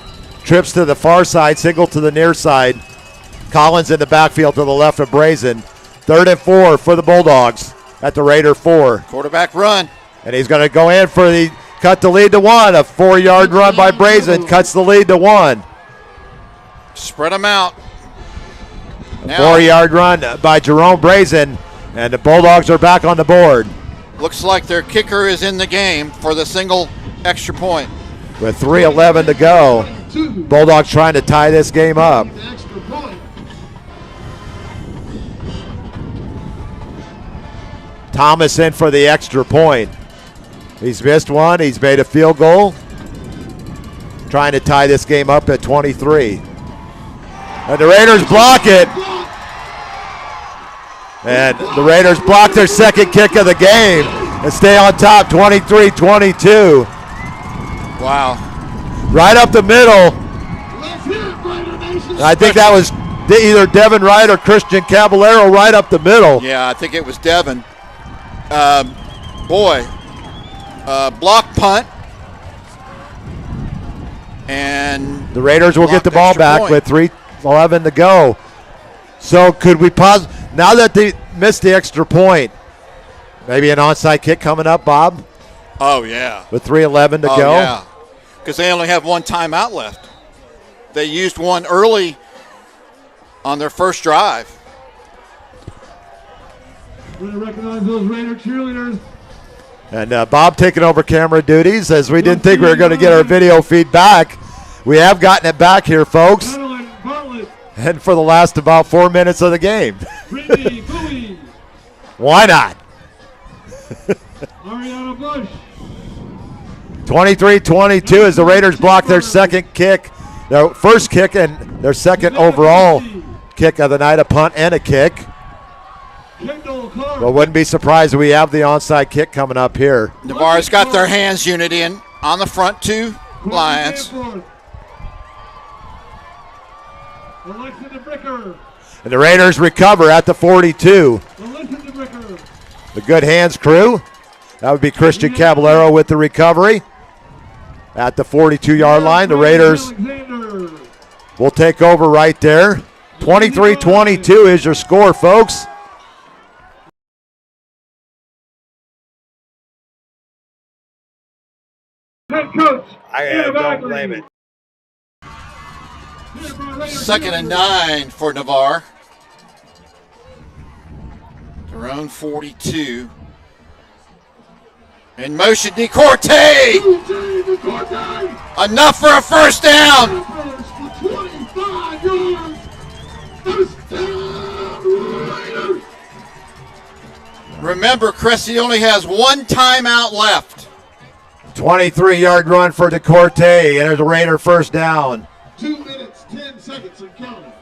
trips to the far side, single to the near side. Collins in the backfield to the left of Brazen. 3rd and 4 for the Bulldogs at the Raider 4. Quarterback run. And he's going to go in for the cut the lead to 1. A 4-yard run by Brazen cuts the lead to 1. Spread them out. Now, 4-yard run by Jerome Brazen, and the Bulldogs are back on the board. Looks like their kicker is in the game for the single extra point. With 3:11 to go, Bulldogs trying to tie this game up. Extra point. Thomas in for the extra point. He's missed one. He's made a field goal. trying to tie this game up at 23. And the Raiders block it. And the Raiders block their second kick of the game and stay on top 23-22. Wow. Right up the middle. And I think that was either Devin Wright or Christian Caballero right up the middle. Yeah, I think it was Devin. Block punt. And the Raiders will get the ball back point. with 3:11 to go. So could we pause? Now that they missed the extra point, maybe an onside kick coming up, Bob? Oh, yeah. With 3:11 to go? Yeah, because they only have one timeout left. They used one early on their first drive. We're going to recognize those Raider cheerleaders. And Bob taking over camera duties as we didn't think we were going to get our video feed back. We have gotten it back here, folks. And for the last about 4 minutes of the game. Why not? Ariana Bush. 23-22 as the Raiders block their second kick, their first kick and their second overall kick of the night, a punt and a kick. But wouldn't be surprised if we have the onside kick coming up here. Navarre's got their hands unit in on the front two Lions. And the Raiders recover at the 42. The good hands crew. That would be Christian Caballero with the recovery. At the 42-yard line, the Raiders will take over right there. 23-22 is your score, folks. Head coach. I don't blame it. 2nd and 9 for Navarre. Their own 42. In motion, DeCourte. Enough for a first down. Remember, Crestview only has one timeout left. 23-yard run for DeCourte, and there's a Raider first down. 2 minutes, 10 seconds and counting.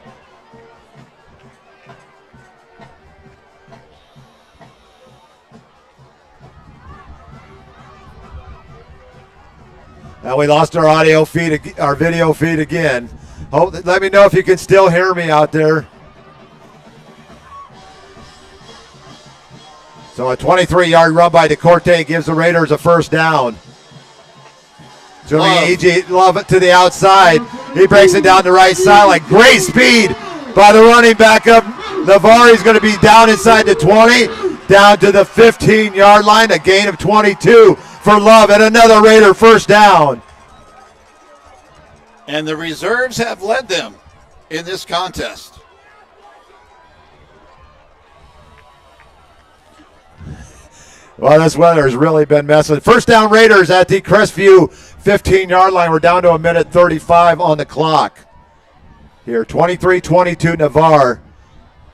Now we lost our audio feed, our video feed again. Let me know if you can still hear me out there. So a 23-yard run by DeCourte gives the Raiders a first down. It's going to be E.J. Love to the outside. He breaks it down the right sideline. Great speed by the running back up. Navarre is going to be down inside the 20, down to the 15-yard line. A gain of 22 for Love and another Raider first down. And the reserves have led them in this contest. Well, this weather has really been messing. First down Raiders at the Crestview 15-yard line. We're down to a minute 35 on the clock. Here, 23-22 Navarre.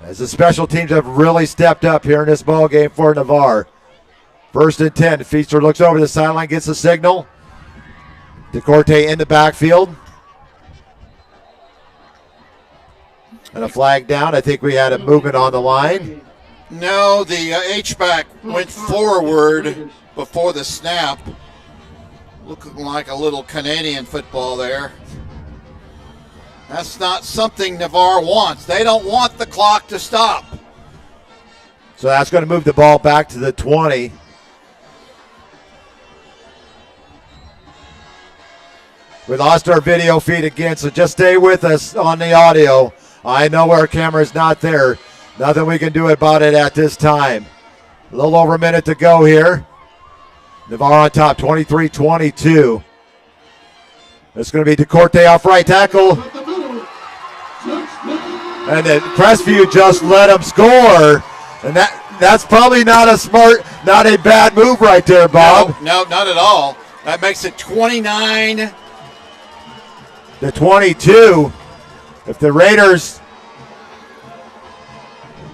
As the special teams have really stepped up here in this ball game for Navarre. 1st and 10. Feaster looks over the sideline, gets a signal. DeCourte in the backfield. And a flag down. I think we had a movement on the line. No, the H-back went forward before the snap. Looking like a little Canadian football there. That's not something Navarre wants. They don't want the clock to stop. So that's going to move the ball back to the 20. We lost our video feed again, so just stay with us on the audio. I know our camera's not there. Nothing we can do about it at this time. A little over a minute to go here. Navarre on top, 23-22. It's going to be DeCourte off right tackle. And then Crestview just let him score. And that's probably not a bad move right there, Bob. No, not at all. That makes it 29 to 22. If the Raiders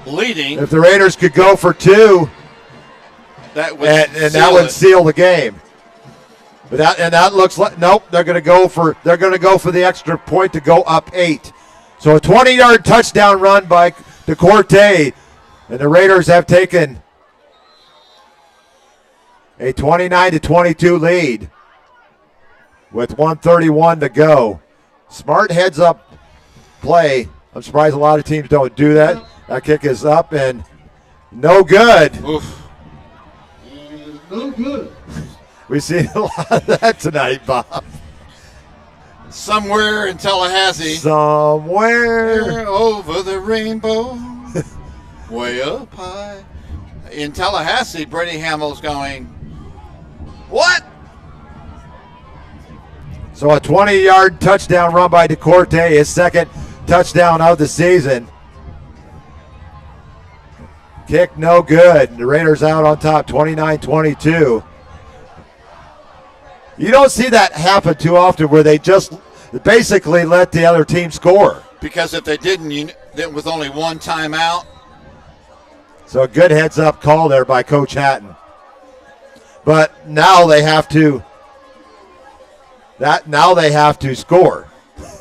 leading. If the Raiders could go for two, that would that would seal the game. But that looks like nope. They're going to go for the extra point to go up 8. So a 20-yard touchdown run by DeCourte, and the Raiders have taken a 29-22 lead with 1:31 to go. Smart heads up play. I'm surprised a lot of teams don't do that. That kick is up and no good. Oof. And no good. We've seen a lot of that tonight, Bob. Somewhere in Tallahassee. Somewhere over the rainbow. Way up high. In Tallahassee, Brady Hamill's going, what? So a 20-yard touchdown run by DeCourte, his second touchdown of the season. Kick no good. The Raiders out on top, 29-22. You don't see that happen too often where they just basically let the other team score. Because if they didn't, it was only one timeout. So a good heads-up call there by Coach Hatton. But now they have to score.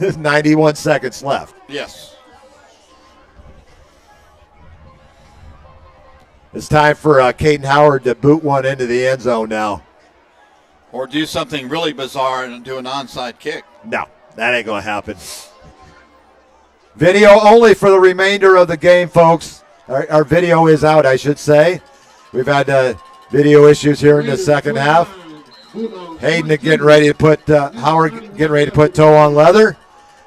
91 seconds left. Yes. It's time for Caden Howard to boot one into the end zone now. Or do something really bizarre and do an onside kick. No, that ain't going to happen. Video only for the remainder of the game, folks. Our video is out, I should say. We've had video issues here in the second half. Hayden getting ready to put Howard getting ready to put toe on leather.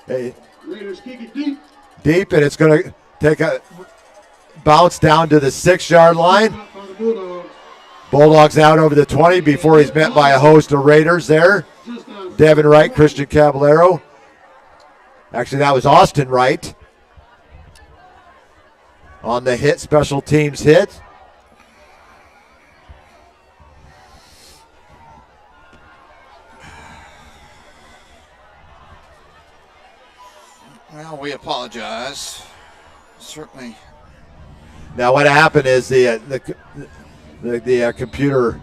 Raiders kick it Deep, and it's going to take a bounce down to the 6-yard line. Bulldogs out over the 20 before he's met by a host of Raiders there. Devin Wright, Christian Caballero. Actually, that was Austin Wright on the hit, special teams hit. Well, we apologize. Certainly. Now, what happened is the computer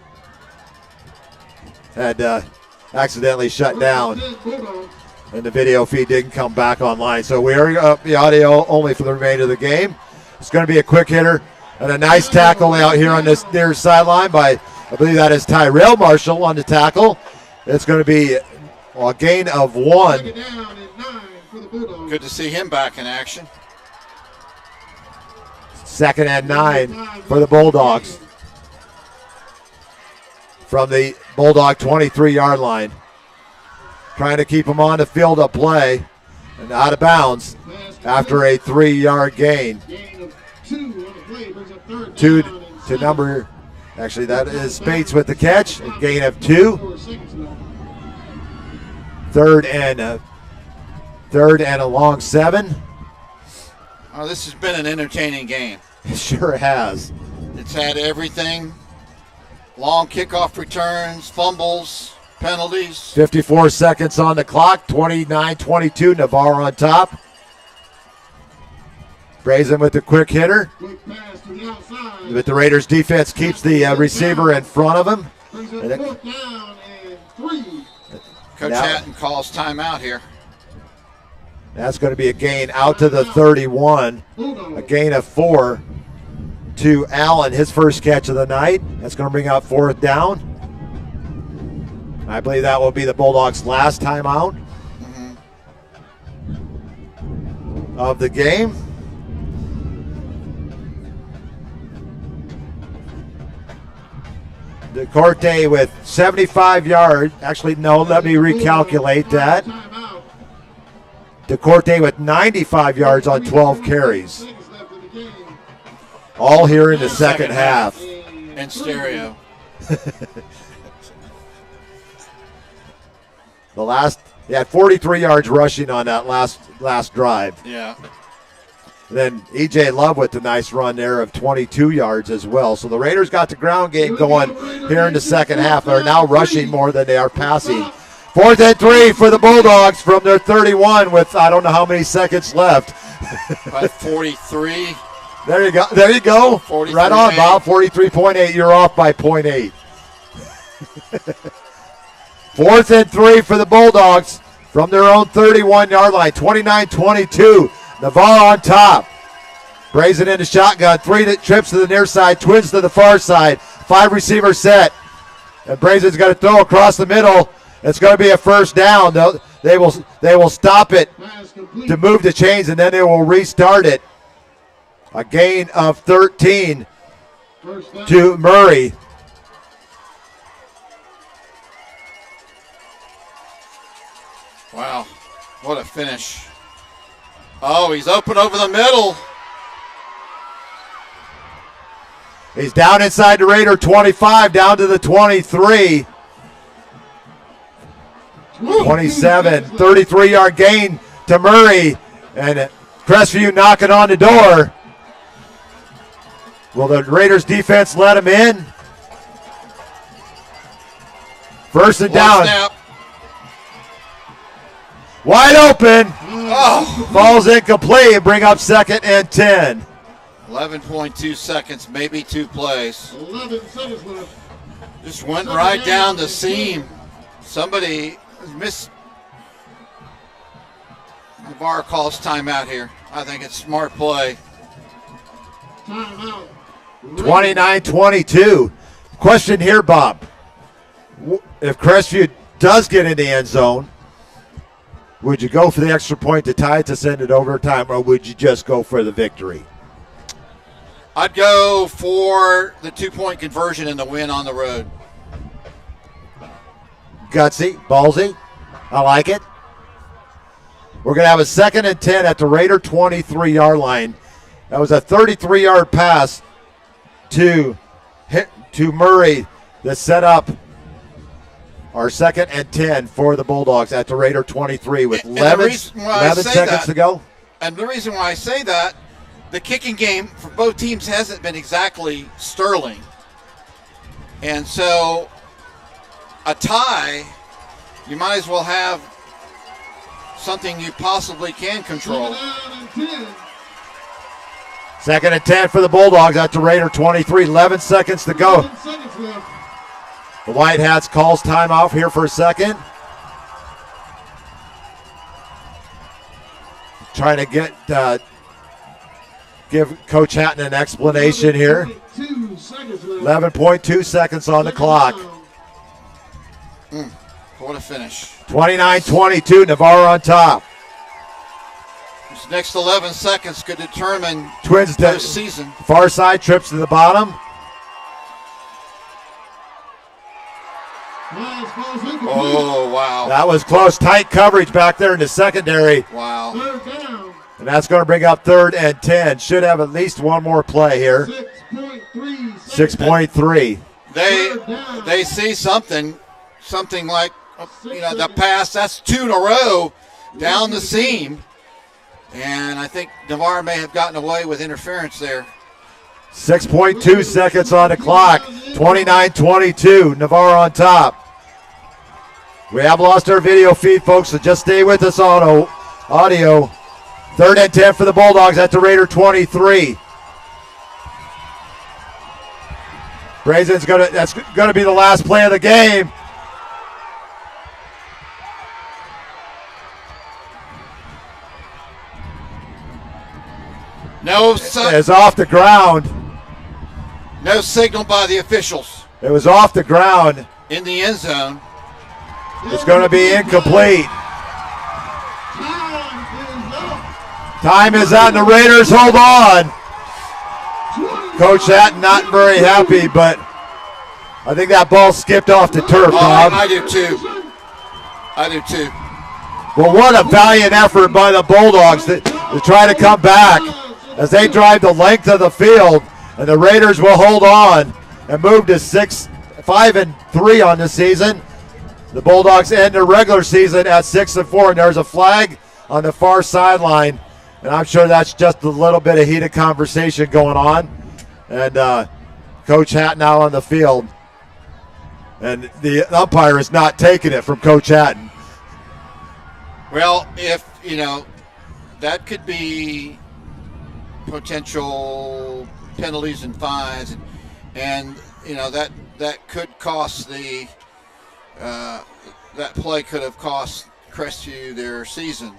had accidentally shut down, and the video feed didn't come back online. So we are up the audio only for the remainder of the game. It's going to be a quick hitter and a nice tackle out here on this near sideline by, I believe that is Tyrell Marshall on the tackle. It's going to be a gain of 1. Good to see him back in action. 2nd and 9 for the Bulldogs from the Bulldog 23-yard line. Trying to keep them on the field of play and out of bounds after a 3-yard gain. 2 to number, actually that is Spates with the catch, a gain of 2. Third and a long 7. Oh, this has been an entertaining game. It sure has. It's had everything. Long kickoff returns, fumbles, penalties. 54 seconds on the clock, 29-22, Navarre on top. Brazen with the quick hitter. But the Raiders defense keeps the receiver in front of him. Coach Hatton calls timeout here. That's going to be a gain out to the 31. A gain of 4 to Allen, his first catch of the night. That's going to bring out 4th down. I believe that will be the Bulldogs' last timeout of the game. DeCourte with 75 yards. Actually, no, let me recalculate that. DeCourte with 95 yards on 12 carries. All here in the second half. In stereo. He had 43 yards rushing on that last drive. Yeah. Then E.J. Love with the nice run there of 22 yards as well. So the Raiders got the ground game going here in the second half. They're now rushing more than they are passing. 4th and 3 for the Bulldogs from their 31 with I don't know how many seconds left. By 43. There you go. There you go. Right on, Bob. 43.8. You're off by 0.8. 4th and 3 for the Bulldogs from their own 31-yard line. 29-22. Navarre on top. Brazen into shotgun. 3 trips to the near side. Twins to the far side. 5 receiver set. And Brazen's got to throw across the middle. It's going to be a first down. They will stop it to move the chains, and then they will restart it. A gain of 13 to Murray. Wow, what a finish. Oh, he's open over the middle. He's down inside the Raider 25, down to the 23. 27, 33-yard gain to Murray. And Crestview knocking on the door. Will the Raiders defense let him in? First and down. Snap. Wide open. Oh. Falls incomplete and bring up 2nd and 10. 11.2 seconds, maybe 2 plays. 11 seconds left. Just went right down the seam. Somebody missed. Navarre calls timeout here. I think it's smart play. Timeout. 29-22. Question here, Bob. If Crestview does get in the end zone, would you go for the extra point to tie it to send it overtime, or would you just go for the victory? I'd go for the 2-point conversion and the win on the road. Gutsy, ballsy. I like it. We're going to have a 2nd and 10 at the Raider 23-yard line. That was a 33-yard pass to Murray that set up our 2nd and 10 for the Bulldogs at the Raider 23 with 11 seconds to go. And the reason why I say that, the kicking game for both teams hasn't been exactly sterling. And so a tie, you might as well have something you possibly can control. 2nd and 10 for the Bulldogs at the Raider 23. 11 seconds to go. The White Hats calls time off here for a second. Trying to give Coach Hatton an explanation here. 11.2 seconds on the clock. What a finish. 29-22, Navarre on top. This next 11 seconds could determine Twins postseason. Far side trips to the bottom. Oh, wow. That was close. Tight coverage back there in the secondary. Wow. And that's going to bring up 3rd and 10. Should have at least one more play here. 6.3. They see something like, the pass. That's 2 in a row down the seam. And I think Navarre may have gotten away with interference there. 6.2 seconds on the clock. 29-22. Navarre on top. We have lost our video feed, folks, so just stay with us on audio. 3rd and 10 for the Bulldogs at the Raider 23. Brazen's that's gonna be the last play of the game. It's off the ground. No signal by the officials. It was off the ground. In the end zone. It's going to be incomplete. Time is out, and the Raiders hold on. Coach Hatton not very happy, but I think that ball skipped off the turf, Bob. I do too. Well, what a valiant effort by the Bulldogs to try to come back as they drive the length of the field, and the Raiders will hold on and move to 5-3 on the season. The Bulldogs end their regular season at 6-4, and there's a flag on the far sideline, and I'm sure that's just a little bit of heated conversation going on. And Coach Hatton now on the field, and the umpire is not taking it from Coach Hatton. Well, if, that could be potential penalties and fines, and that could cost the that play could have cost Crestview their season.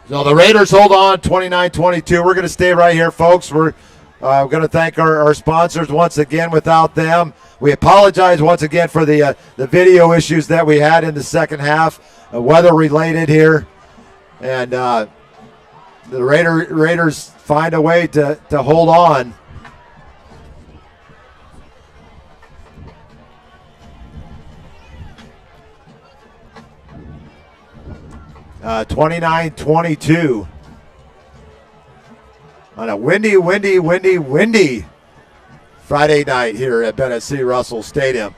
So the Raiders hold on 29-22. We're going to stay right here, folks. We're going to thank our sponsors once again. Without them, we apologize once again for the video issues that we had in the second half, weather-related here. And the Raiders find a way to hold on. 29-22 on a windy Friday night here at Bennett C. Russell Stadium.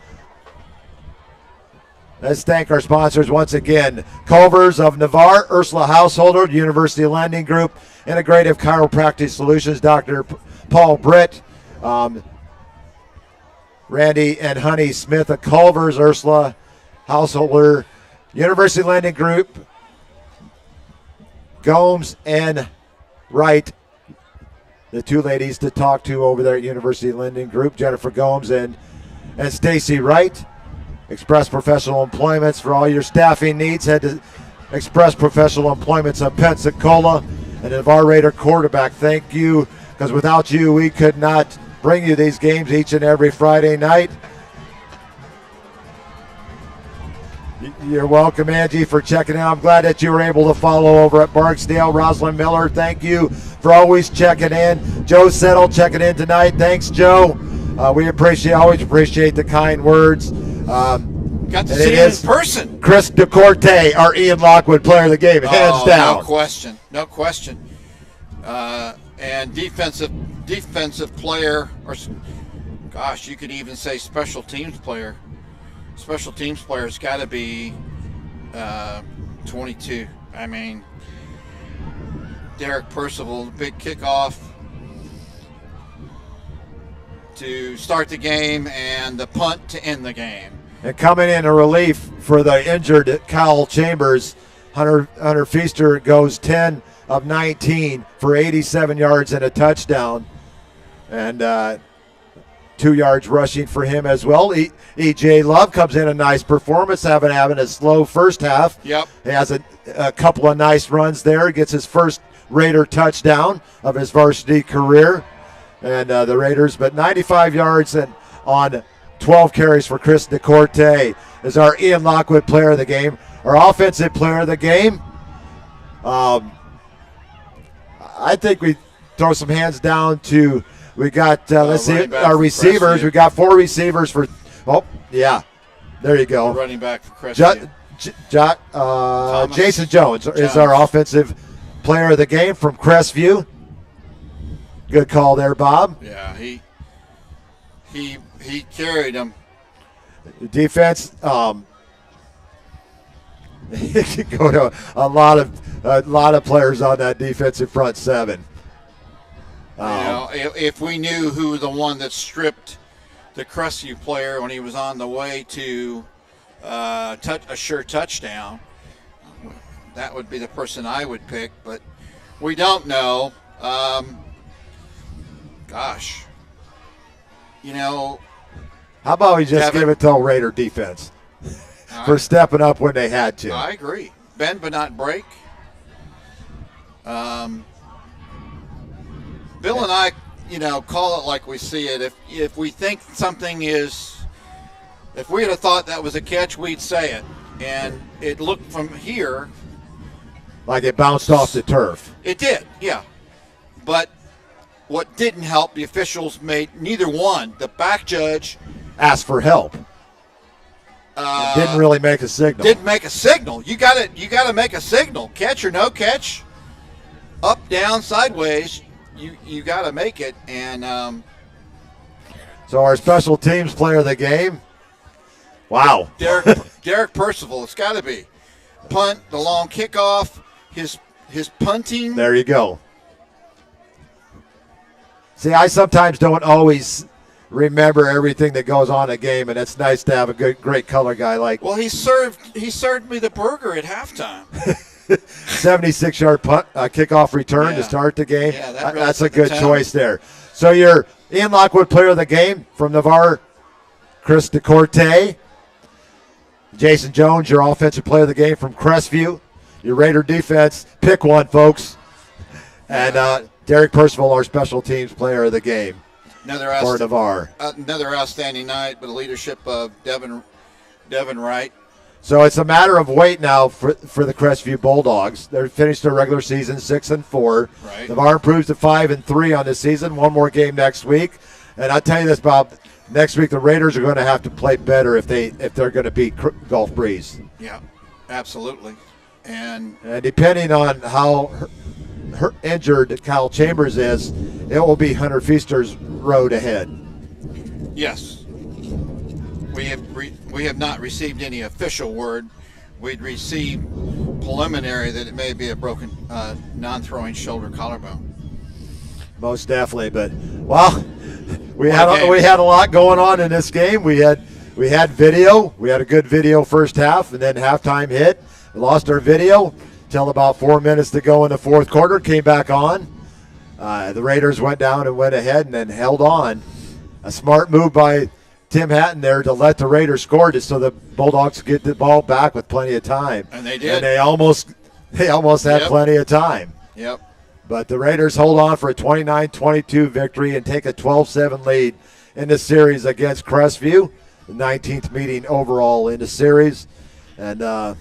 Let's thank our sponsors once again. Culver's of Navarre, Ursula Householder, University Lending Group, Integrative Chiropractic Solutions, Dr. Paul Britt, Randy and Honey Smith of Culver's, Ursula Householder, University Lending Group, Gomes and Wright, the two ladies to talk to over there at University Lending Group, Jennifer Gomes and Stacy Wright. Express Professional Employments for all your staffing needs. Head to Express Professional Employments of Pensacola. And Navarre Raider quarterback, thank you, because without you, we could not bring you these games each and every Friday night. You're welcome, Angie, for checking out. I'm glad that you were able to follow over at Barksdale. Rosalind Miller, thank you for always checking in. Joe Settle checking in tonight. Thanks, Joe. We always appreciate the kind words. Got to see him in person. Chris DeCorte, our Ian Lockwood player of the game, hands down. No question. And defensive player, or gosh, you could even say special teams player. Special teams player's got to be 22. I mean, Derek Percival, big kickoff to start the game and the punt to end the game. And coming in a relief for the injured Kyle Chambers, Hunter Feaster goes 10 of 19 for 87 yards and a touchdown. And 2 yards rushing for him as well. E.J. Love comes in a nice performance, having a slow first half. Yep. He has a couple of nice runs there. Gets his first Raider touchdown of his varsity career. And the Raiders, but 95 yards and on 12 carries for Chris DeCorte is our Ian Lockwood player of the game. Our offensive player of the game, I think we throw some hands down to, we got, let's see, our receivers. We got 4 receivers for, there you go. Running back for Crestview. Jason Jones is our offensive player of the game from Crestview. Good call there, Bob. Yeah, he carried him. The defense, it could go to a lot of players on that defensive front seven. If we knew who the one that stripped the Crestview player when he was on the way to a sure touchdown, that would be the person I would pick. But we don't know. Gosh, how about we just give it to Raider defense for stepping up when they had to? I agree. Bend but not break. Bill and I, call it like we see it. If we think something is, if we had thought that was a catch, we'd say it. And it looked from here like it bounced off the turf. It did, yeah. But what didn't help, the officials made neither one. The back judge asked for help. Didn't really make a signal. Didn't make a signal. You got to make a signal. Catch or no catch, up, down, sideways. You got to make it. And so our special teams player of the game. Wow, Derek Percival. It's got to be punt, the long kickoff, his punting. There you go. See, I sometimes don't always remember everything that goes on in a game, and it's nice to have a great color guy like. Well, he served me the burger at halftime. 76-yard punt, kickoff return to start the game. Yeah, really that's a good choice there. So your Ian Lockwood player of the game from Navarre, Chris DeCorte. Jason Jones, your offensive player of the game from Crestview. Your Raider defense, pick one, folks. And Derek Percival, our special teams player of the game for Navarre. Another outstanding night with the leadership of Devin Wright. So it's a matter of wait now for the Crestview Bulldogs. They're finished their regular season 6-4. Right. Navarre improves to 5-3 on the season. One more game next week. And I'll tell you this, Bob. Next week the Raiders are going to have to play better if they're going to beat Gulf Breeze. Yeah, absolutely. And depending on how injured Kyle Chambers is, it will be Hunter Feaster's road ahead. Yes. We have not received any official word. We'd received preliminary that it may be a broken non-throwing shoulder collarbone. Most definitely, but we had a lot going on in this game. We had video. We had a good video first half, and then halftime hit. We lost our video till about 4 minutes to go in the fourth quarter. Came back on. The Raiders went down and went ahead and then held on. A smart move by Tim Hatton there to let the Raiders score just so the Bulldogs could get the ball back with plenty of time. And they did. And they almost had plenty of time. Yep. But the Raiders hold on for a 29-22 victory and take a 12-7 lead in the series against Crestview, the 19th meeting overall in the series. And I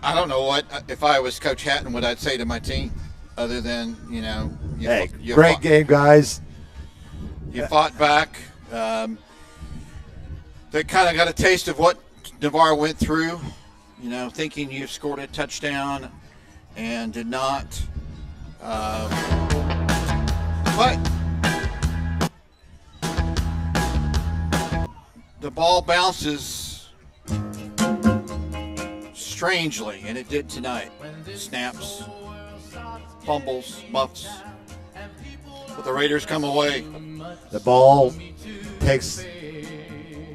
don't know if I was Coach Hatton, what I'd say to my team, other than great game, guys. You fought back. They kind of got a taste of what Navarre went through. Thinking you scored a touchdown and did not. But the ball bounces strangely, and it did tonight. Snaps, fumbles, muffs. But the Raiders come away. The ball takes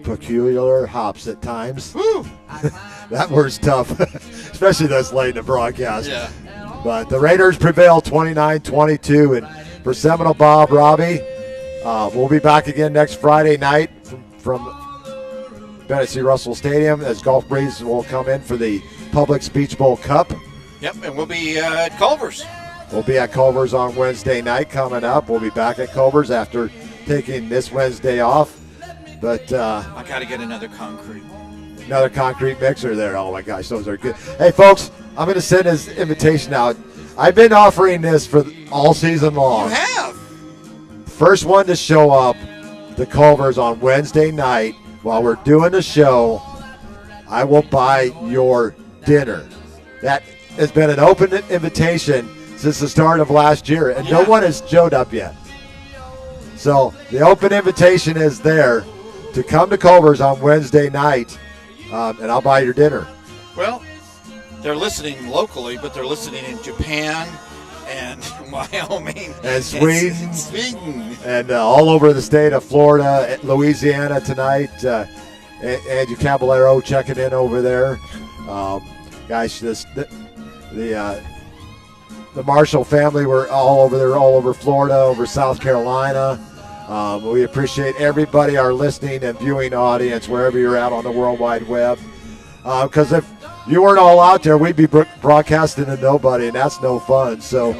peculiar hops at times. Woo! That word's tough, especially this late in the broadcast. Yeah. But the Raiders prevail 29-22. And for Seminole Bob, Robbie, we'll be back again next Friday night from Bennett C. Russell Stadium as Gulf Breeze will come in for the Public Speech Bowl Cup. Yep, and we'll be at Culver's. We'll be at Culver's on Wednesday night coming up. We'll be back at Culver's after taking this Wednesday off. But I got to get another concrete mixer there. Oh, my gosh, those are good. Hey, folks, I'm going to send this invitation out. I've been offering this for all season long. You have. First one to show up to Culver's on Wednesday night while we're doing the show, I will buy your dinner. That has been an open invitation since the start of last year, and no one has showed up yet. So the open invitation is there to come to Culver's on Wednesday night, and I'll buy your dinner. Well, they're listening locally, but they're listening in Japan and Wyoming and Sweden, and all over the state of Florida, Louisiana tonight. Andrew Caballero checking in over there. Gosh, the Marshall family were all over there, all over Florida, over South Carolina. We appreciate everybody, our listening and viewing audience, wherever you're at on the World Wide Web. Because if you weren't all out there, we'd be broadcasting to nobody, and that's no fun. So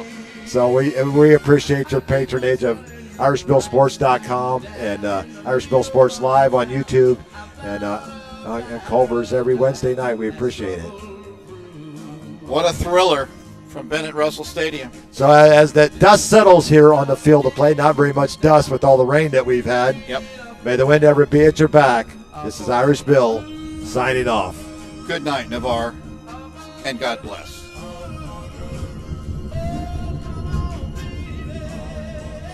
we appreciate your patronage of IrishBillSports.com and Irish Bill Sports Live on YouTube and Culver's every Wednesday night. We appreciate it. What a thriller from Bennett Russell Stadium. So as the dust settles here on the field of play, not very much dust with all the rain that we've had. Yep. May the wind ever be at your back. This is Irish Bill signing off. Good night, Navarre, and God bless.